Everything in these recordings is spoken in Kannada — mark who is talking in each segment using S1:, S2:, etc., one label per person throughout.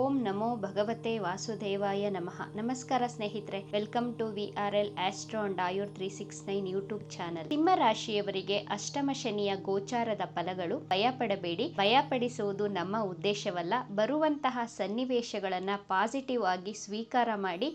S1: ಓಂ ನಮೋ ಭಗವತೆ ವಾಸುದೇವಾಯ ನಮಃ. ನಮಸ್ಕಾರ ಸ್ನೇಹಿತರೆ, welcome to VRL astro and Ayur 369 YouTube channel. ಸಿಂಹ ರಾಶಿಯವರಿಗೆ ಅಷ್ಟಮ ಶನಿಯ ಗೋಚಾರದ ಫಲಗಳು. ಭಯಪಡಬೇಡಿ, ಭಯಪಡಿಸುವುದು ನಮ್ಮ ಉದ್ದೇಶವಲ್ಲ. ಬರುವಂತಹ ಸನ್ನಿವೇಶಗಳನ್ನ ಪಾಸಿಟಿವ್ ಆಗಿ ಸ್ವೀಕಾರ ಮಾಡಿ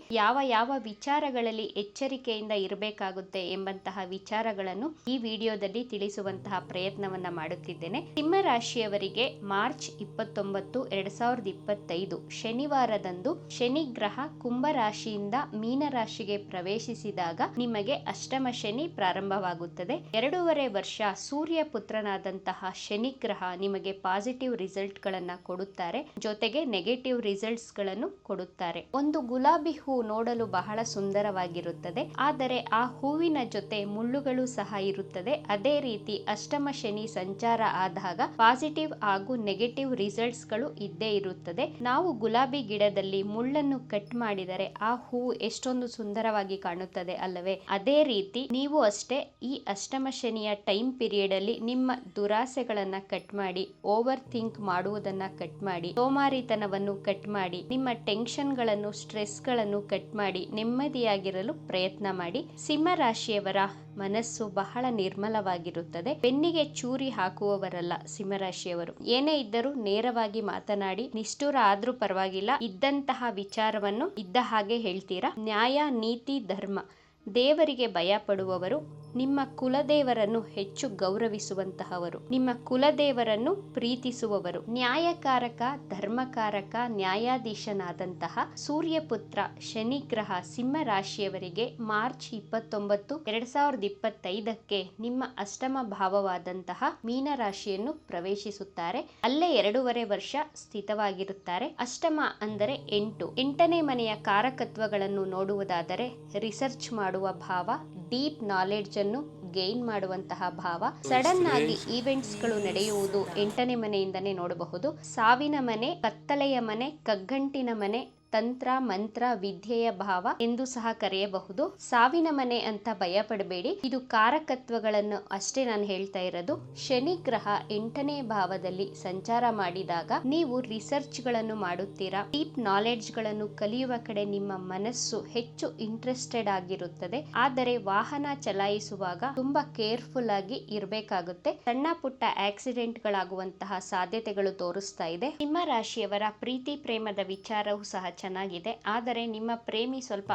S1: ಯಾವ ವಿಚಾರಗಳಲ್ಲಿ ಎಚ್ಚರಿಕೆಯಿಂದ ಇರಬೇಕಾಗುತ್ತೆ ಎಂಬಂತಹ ವಿಚಾರಗಳನ್ನು ಈ ವಿಡಿಯೋದಲ್ಲಿ ತಿಳಿಸುವಂತಹ ಪ್ರಯತ್ನವನ್ನ ಮಾಡುತ್ತಿದ್ದೇನೆ. ಸಿಂಹ ರಾಶಿಯವರಿಗೆ ಮಾರ್ಚ್ 29, 2025 ಶನಿವಾರದಂದು ಶನಿ ಗ್ರಹ ಕುಂಭ ರಾಶಿಯಿಂದ ಮೀನ ರಾಶಿಗೆ ಪ್ರವೇಶಿಸಿದಾಗ ನಿಮಗೆ ಅಷ್ಟಮ ಶನಿ ಪ್ರಾರಂಭವಾಗುತ್ತದೆ. 2.5 ವರ್ಷ ಸೂರ್ಯ ಪುತ್ರನಾದಂತಹ ಶನಿ ಗ್ರಹ ನಿಮಗೆ ಪಾಸಿಟಿವ್ ರಿಸಲ್ಟ್ ಗಳನ್ನ ಕೊಡುತ್ತಾರೆ, ಜೊತೆಗೆ ನೆಗೆಟಿವ್ ರಿಸಲ್ಟ್ಸ್ ಗಳನ್ನು ಕೊಡುತ್ತಾರೆ. ಒಂದು ಗುಲಾಬಿ ಹೂ ನೋಡಲು ಬಹಳ ಸುಂದರವಾಗಿರುತ್ತದೆ, ಆದರೆ ಆ ಹೂವಿನ ಜೊತೆ ಮುಳ್ಳುಗಳು ಸಹ ಇರುತ್ತದೆ. ಅದೇ ರೀತಿ ಅಷ್ಟಮ ಶನಿ ಸಂಚಾರ ಆದಾಗ ಪಾಸಿಟಿವ್ ಹಾಗೂ ನೆಗೆಟಿವ್ ರಿಸಲ್ಟ್ಸ್ ಗಳು ಇದ್ದೇ ಇರುತ್ತದೆ. ನಾವು ಗುಲಾಬಿ ಗಿಡದಲ್ಲಿ ಮುಳ್ಳನ್ನು ಕಟ್ ಮಾಡಿದರೆ ಆ ಹೂವು ಎಷ್ಟೊಂದು ಸುಂದರವಾಗಿ ಕಾಣುತ್ತದೆ ಅಲ್ಲವೇ? ಅದೇ ರೀತಿ ನೀವು ಅಷ್ಟೇ ಈ ಅಷ್ಟಮ ಶನಿಯ ಟೈಮ್ ಪೀರಿಯಡ್ ಅಲ್ಲಿ ನಿಮ್ಮ ದುರಾಸೆಗಳನ್ನ ಕಟ್ ಮಾಡಿ, ಓವರ್ ಥಿಂಕ್ ಮಾಡುವುದನ್ನ ಕಟ್ ಮಾಡಿ, ಸೋಮಾರಿತನವನ್ನು ಕಟ್ ಮಾಡಿ, ನಿಮ್ಮ ಟೆನ್ಷನ್ ಗಳನ್ನು, ಸ್ಟ್ರೆಸ್ ಗಳನ್ನು ಕಟ್ ಮಾಡಿ ನೆಮ್ಮದಿಯಾಗಿರಲು ಪ್ರಯತ್ನ ಮಾಡಿ. ಸಿಂಹ ರಾಶಿಯವರ ಮನಸ್ಸು ಬಹಳ ನಿರ್ಮಲವಾಗಿರುತ್ತದೆ. ಬೆನ್ನಿಗೆ ಚೂರಿ ಹಾಕುವವರಲ್ಲ ಸಿಂಹರಾಶಿಯವರು. ಏನೇ ಇದ್ದರೂ ನೇರವಾಗಿ ಮಾತನಾಡಿ, ನಿಷ್ಠುರ ಆದ್ರೂ ಪರವಾಗಿಲ್ಲ, ಇದ್ದಂತಹ ವಿಚಾರವನ್ನು ಇದ್ದ ಹಾಗೆ ಹೇಳ್ತೀರಾ. ನ್ಯಾಯ, ನೀತಿ, ಧರ್ಮ, ದೇವರಿಗೆ ಭಯ ಪಡುವವರು, ನಿಮ್ಮ ಕುಲದೇವರನ್ನು ಹೆಚ್ಚು ಗೌರವಿಸುವಂತಹವರು, ನಿಮ್ಮ ಕುಲದೇವರನ್ನು ಪ್ರೀತಿಸುವವರು, ನ್ಯಾಯಕಾರಕ, ಧರ್ಮಕಾರಕ, ನ್ಯಾಯಾಧೀಶನಾದಂತಹ ಸೂರ್ಯಪುತ್ರ ಶನಿ ಗ್ರಹ ಸಿಂಹ ರಾಶಿಯವರಿಗೆ ಮಾರ್ಚ್ 29, 2025ಕ್ಕೆ ನಿಮ್ಮ ಅಷ್ಟಮ ಭಾವವಾದಂತಹ ಮೀನ ರಾಶಿಯನ್ನು ಪ್ರವೇಶಿಸುತ್ತಾರೆ. ಅಲ್ಲೇ 2.5 ವರ್ಷ ಸ್ಥಿತವಾಗಿರುತ್ತಾರೆ. ಅಷ್ಟಮ ಅಂದರೆ 8. 8ನೇ ಮನೆಯ ಕಾರಕತ್ವಗಳನ್ನು ನೋಡುವುದಾದರೆ ರಿಸರ್ಚ್ ಮಾಡುವ ಭಾವ, ಡೀಪ್ ನಾಲೆಡ್ಜ್ ಅನ್ನು ಗೇನ್ ಮಾಡುವಂತಹ ಭಾವ, ಸಡನ್ ಆಗಿ ಈವೆಂಟ್ಸ್ ಗಳು ನಡೆಯುವುದು 8ನೇ ಮನೆಯಿಂದನೇ ನೋಡಬಹುದು. ಸಾವಿನ ಮನೆ, ಕತ್ತಲೆಯ ಮನೆ, ಕಗ್ಗಂಟಿನ ಮನೆ, ತಂತ್ರ ಮಂತ್ರ ವಿದ್ಯೆಯ ಭಾವ ಎಂದು ಸಹ ಕರೆಯಬಹುದು. ಸಾವಿನ ಮನೆ ಅಂತ ಭಯ ಪಡಬೇಡಿ, ಇದು ಕಾರಕತ್ವಗಳನ್ನು ಅಷ್ಟೇ ನಾನು ಹೇಳ್ತಾ ಇರೋದು. ಶನಿ ಗ್ರಹ 8ನೇ ಭಾವದಲ್ಲಿ ಸಂಚಾರ ಮಾಡಿದಾಗ ನೀವು ರಿಸರ್ಚ್ ಗಳನ್ನು ಮಾಡುತ್ತೀರಾ, ಡೀಪ್ ನಾಲೆಡ್ಜ್ ಗಳನ್ನು ಕಲಿಯುವ ಕಡೆ ನಿಮ್ಮ ಮನಸ್ಸು ಹೆಚ್ಚು ಇಂಟ್ರೆಸ್ಟೆಡ್ ಆಗಿರುತ್ತದೆ. ಆದರೆ ವಾಹನ ಚಲಾಯಿಸುವಾಗ ತುಂಬಾ ಕೇರ್ಫುಲ್ ಆಗಿ ಇರಬೇಕಾಗುತ್ತೆ. ಸಣ್ಣ ಪುಟ್ಟ ಆಕ್ಸಿಡೆಂಟ್ ಗಳಾಗುವಂತಹ ಸಾಧ್ಯತೆಗಳು ತೋರಿಸ್ತಾ ಇದೆ. ಸಿಂಹ ರಾಶಿಯವರ ಪ್ರೀತಿ ಪ್ರೇಮದ ವಿಚಾರವೂ ಸಹ ಚೆನ್ನಾಗಿದೆ, ಆದರೆ ನಿಮ್ಮ ಪ್ರೇಮಿ ಸ್ವಲ್ಪ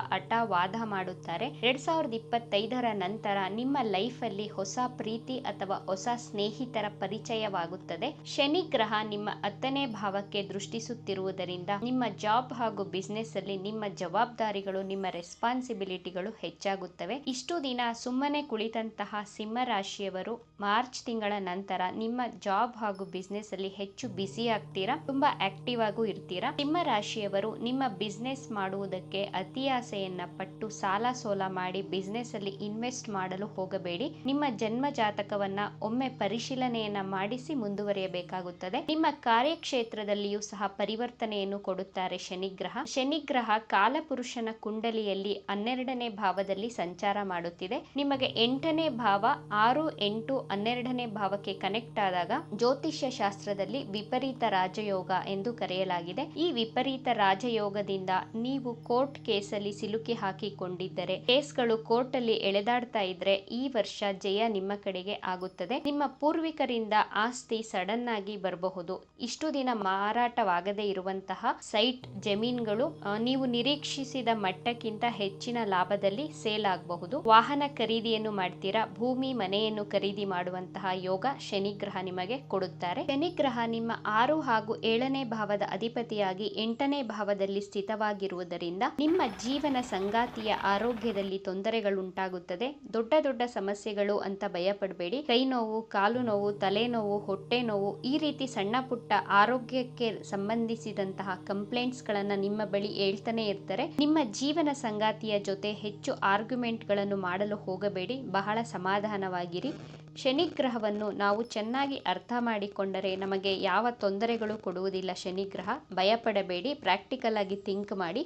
S1: ವಾದ ಮಾಡುತ್ತಾರೆ. 2025ರ ನಂತರ ನಿಮ್ಮ ಲೈಫ್ ಅಲ್ಲಿ ಹೊಸ ಪ್ರೀತಿ ಅಥವಾ ಹೊಸ ಸ್ನೇಹಿತರ ಪರಿಚಯವಾಗುತ್ತದೆ. ಶನಿ ಗ್ರಹ ನಿಮ್ಮ 10ನೇ ಭಾವಕ್ಕೆ ದೃಷ್ಟಿಸುತ್ತಿರುವುದರಿಂದ ನಿಮ್ಮ ಜಾಬ್ ಹಾಗೂ ಬಿಸ್ನೆಸ್ ಅಲ್ಲಿ ನಿಮ್ಮ ಜವಾಬ್ದಾರಿಗಳು, ನಿಮ್ಮ ರೆಸ್ಪಾನ್ಸಿಬಿಲಿಟಿಗಳು ಹೆಚ್ಚಾಗುತ್ತವೆ. ಇಷ್ಟು ದಿನ ಸುಮ್ಮನೆ ಕುಳಿತಂತಹ ಸಿಂಹ ರಾಶಿಯವರು ಮಾರ್ಚ್ ತಿಂಗಳ ನಂತರ ನಿಮ್ಮ ಜಾಬ್ ಹಾಗೂ ಬಿಸ್ನೆಸ್ ಅಲ್ಲಿ ಹೆಚ್ಚು ಬ್ಯುಸಿ ಆಗ್ತೀರಾ, ತುಂಬಾ ಆಕ್ಟಿವ್ ಆಗೂ ಇರ್ತೀರಾ. ಸಿಂಹ ರಾಶಿಯವರು ನಿಮ್ಮ ಬಿಸ್ನೆಸ್ ಮಾಡುವುದಕ್ಕೆ ಅತಿ ಆಸೆಯನ್ನ ಪಟ್ಟು ಸಾಲ ಸೋಲ ಮಾಡಿ ಬಿಸ್ನೆಸ್ ಅಲ್ಲಿ ಇನ್ವೆಸ್ಟ್ ಮಾಡಲು ಹೋಗಬೇಡಿ. ನಿಮ್ಮ ಜನ್ಮ ಜಾತಕವನ್ನ ಒಮ್ಮೆ ಪರಿಶೀಲನೆಯನ್ನ ಮಾಡಿಸಿ ಮುಂದುವರಿಯಬೇಕಾಗುತ್ತದೆ. ನಿಮ್ಮ ಕಾರ್ಯಕ್ಷೇತ್ರದಲ್ಲಿಯೂ ಸಹ ಪರಿವರ್ತನೆಯನ್ನು ಕೊಡುತ್ತಾರೆ ಶನಿಗ್ರಹ. ಶನಿಗ್ರಹ ಕಾಲಪುರುಷನ ಕುಂಡಲಿಯಲ್ಲಿ 12ನೇ ಭಾವದಲ್ಲಿ ಸಂಚಾರ ಮಾಡುತ್ತಿದೆ. ನಿಮಗೆ 8ನೇ ಭಾವ 6, 8, 12ನೇ ಭಾವಕ್ಕೆ ಕನೆಕ್ಟ್ ಆದಾಗ ಜ್ಯೋತಿಷ್ಯ ಶಾಸ್ತ್ರದಲ್ಲಿ ವಿಪರೀತ ರಾಜಯೋಗ ಎಂದು ಕರೆಯಲಾಗಿದೆ. ಈ ವಿಪರೀತ ರಾಜಯೋಗದಿಂದ ನೀವು ಕೋರ್ಟ್ ಕೇಸಲ್ಲಿ ಸಿಲುಕಿ ಹಾಕಿಕೊಂಡಿದ್ದರೆ, ಕೇಸ್ಗಳು ಕೋರ್ಟ್ ಅಲ್ಲಿ ಎಳೆದಾಡ್ತಾ ಇದ್ರೆ ಈ ವರ್ಷ ಜಯ ನಿಮ್ಮ ಕಡೆಗೆ ಆಗುತ್ತದೆ. ನಿಮ್ಮ ಪೂರ್ವಿಕರಿಂದ ಆಸ್ತಿ ಸಡನ್ ಆಗಿ ಬರಬಹುದು. ಇಷ್ಟು ದಿನ ಮಾರಾಟವಾಗದೇ ಇರುವಂತಹ ಸೈಟ್, ಜಮೀನುಗಳು ನೀವು ನಿರೀಕ್ಷಿಸಿದ ಮಟ್ಟಕ್ಕಿಂತ ಹೆಚ್ಚಿನ ಲಾಭದಲ್ಲಿ ಸೇಲ್ ಆಗಬಹುದು. ವಾಹನ ಖರೀದಿಯನ್ನು ಮಾಡ್ತೀರಾ, ಭೂಮಿ ಮನೆಯನ್ನು ಖರೀದಿ ಮಾಡುವಂತಹ ಯೋಗ ಶನಿಗ್ರಹ ನಿಮಗೆ ಕೊಡುತ್ತಾರೆ. ಶನಿಗ್ರಹ ನಿಮ್ಮ 6 ಹಾಗೂ 7ನೇ ಭಾವದ ಅಧಿಪತಿಯಾಗಿ 8ನೇ ಭಾವದಲ್ಲಿ ಸ್ಥಿತವಾಗಿರುವುದರಿಂದ ನಿಮ್ಮ ಜೀವನ ಸಂಗಾತಿಯ ಆರೋಗ್ಯದಲ್ಲಿ ತೊಂದರೆಗಳುಂಟಾಗುತ್ತದೆ. ದೊಡ್ಡ ಸಮಸ್ಯೆಗಳು ಅಂತ ಭಯ ಪಡಬೇಡಿ. ಕೈ ನೋವು, ಕಾಲು ನೋವು, ತಲೆನೋವು, ಹೊಟ್ಟೆ ನೋವು, ಈ ರೀತಿ ಸಣ್ಣ ಪುಟ್ಟ ಆರೋಗ್ಯಕ್ಕೆ ಸಂಬಂಧಿಸಿದಂತಹ ಕಂಪ್ಲೇಂಟ್ಸ್ ಗಳನ್ನ ನಿಮ್ಮ ಬಳಿ ಹೇಳ್ತಾನೆ ಇರ್ತಾರೆ. ನಿಮ್ಮ ಜೀವನ ಸಂಗಾತಿಯ ಜೊತೆ ಹೆಚ್ಚು ಆರ್ಗ್ಯುಮೆಂಟ್ ಗಳನ್ನು ಮಾಡಲು ಹೋಗಬೇಡಿ, ಬಹಳ ಸಮಾಧಾನವಾಗಿರಿ. ಶನಿಗ್ರಹವನ್ನು ನಾವು ಚೆನ್ನಾಗಿ ಅರ್ಥ ಮಾಡಿಕೊಂಡರೆ ನಮಗೆ ಯಾವ ತೊಂದರೆಗಳು ಕೊಡುವುದಿಲ್ಲ ಶನಿಗ್ರಹ. ಭಯಪಡಬೇಡಿ, ಪ್ರಾಕ್ಟಿಕಲ್ ಆಗಿ ಥಿಂಕ್ ಮಾಡಿ,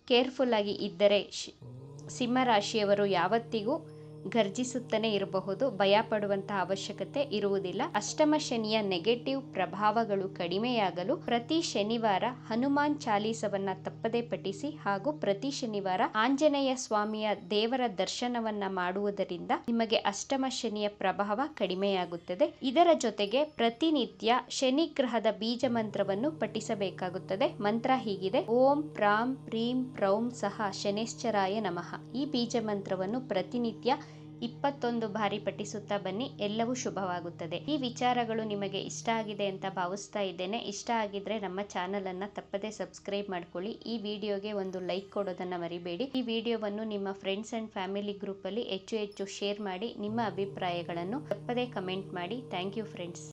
S1: ಕೇರ್ಫುಲ್ ಆಗಿ ಇದ್ದರೆ ಸಿಂಹ ರಾಶಿಯವರು ಯಾವತ್ತಿಗೂ ಗರ್ಜಿಸುತ್ತಲೇ ಇರಬಹುದು. ಭಯ ಪಡುವಂತಹ ಅವಶ್ಯಕತೆ ಇರುವುದಿಲ್ಲ. ಅಷ್ಟಮ ಶನಿಯ ನೆಗೆಟಿವ್ ಪ್ರಭಾವಗಳು ಕಡಿಮೆಯಾಗಲು ಪ್ರತಿ ಶನಿವಾರ ಹನುಮಾನ್ ಚಾಲೀಸವನ್ನ ತಪ್ಪದೆ ಪಠಿಸಿ ಹಾಗೂ ಪ್ರತಿ ಶನಿವಾರ ಆಂಜನೇಯ ಸ್ವಾಮಿಯ ದೇವರ ದರ್ಶನವನ್ನ ಮಾಡುವುದರಿಂದ ನಿಮಗೆ ಅಷ್ಟಮ ಶನಿಯ ಪ್ರಭಾವ ಕಡಿಮೆಯಾಗುತ್ತದೆ. ಇದರ ಜೊತೆಗೆ ಪ್ರತಿನಿತ್ಯ ಶನಿ ಗ್ರಹದ ಬೀಜ ಮಂತ್ರವನ್ನು ಪಠಿಸಬೇಕಾಗುತ್ತದೆ. ಮಂತ್ರ ಹೀಗಿದೆ: ಓಂ ಪ್ರಾಂ ಪ್ರೀಂ ಪ್ರೌಂ ಸಹ ಶನೇಶ್ಚರಾಯ ನಮಃ. ಈ ಬೀಜ ಮಂತ್ರವನ್ನು ಪ್ರತಿನಿತ್ಯ 21 ಬಾರಿ ಪಠಿಸುತ್ತಾ ಬನ್ನಿ. ಎಲ್ಲವೂ ಶುಭವಾಗುತ್ತದೆ. ಈ ವಿಚಾರಗಳು ನಿಮಗೆ ಇಷ್ಟ ಆಗಿದೆ ಅಂತ ಭಾವಿಸ್ತಾ ಇದ್ದೇನೆ. ಇಷ್ಟ ಆಗಿದ್ರೆ ನಮ್ಮ ಚಾನಲ್ ಅನ್ನ ತಪ್ಪದೆ ಸಬ್ಸ್ಕ್ರೈಬ್ ಮಾಡ್ಕೊಳ್ಳಿ. ಈ ವಿಡಿಯೋಗೆ ಒಂದು ಲೈಕ್ ಕೊಡೋದನ್ನ ಮರಿಬೇಡಿ. ಈ ವಿಡಿಯೋವನ್ನು ನಿಮ್ಮ ಫ್ರೆಂಡ್ಸ್ ಅಂಡ್ ಫ್ಯಾಮಿಲಿ ಗ್ರೂಪ್ ಅಲ್ಲಿ ಹೆಚ್ಚು ಶೇರ್ ಮಾಡಿ. ನಿಮ್ಮ ಅಭಿಪ್ರಾಯಗಳನ್ನು ತಪ್ಪದೆ ಕಮೆಂಟ್ ಮಾಡಿ. Thank you friends.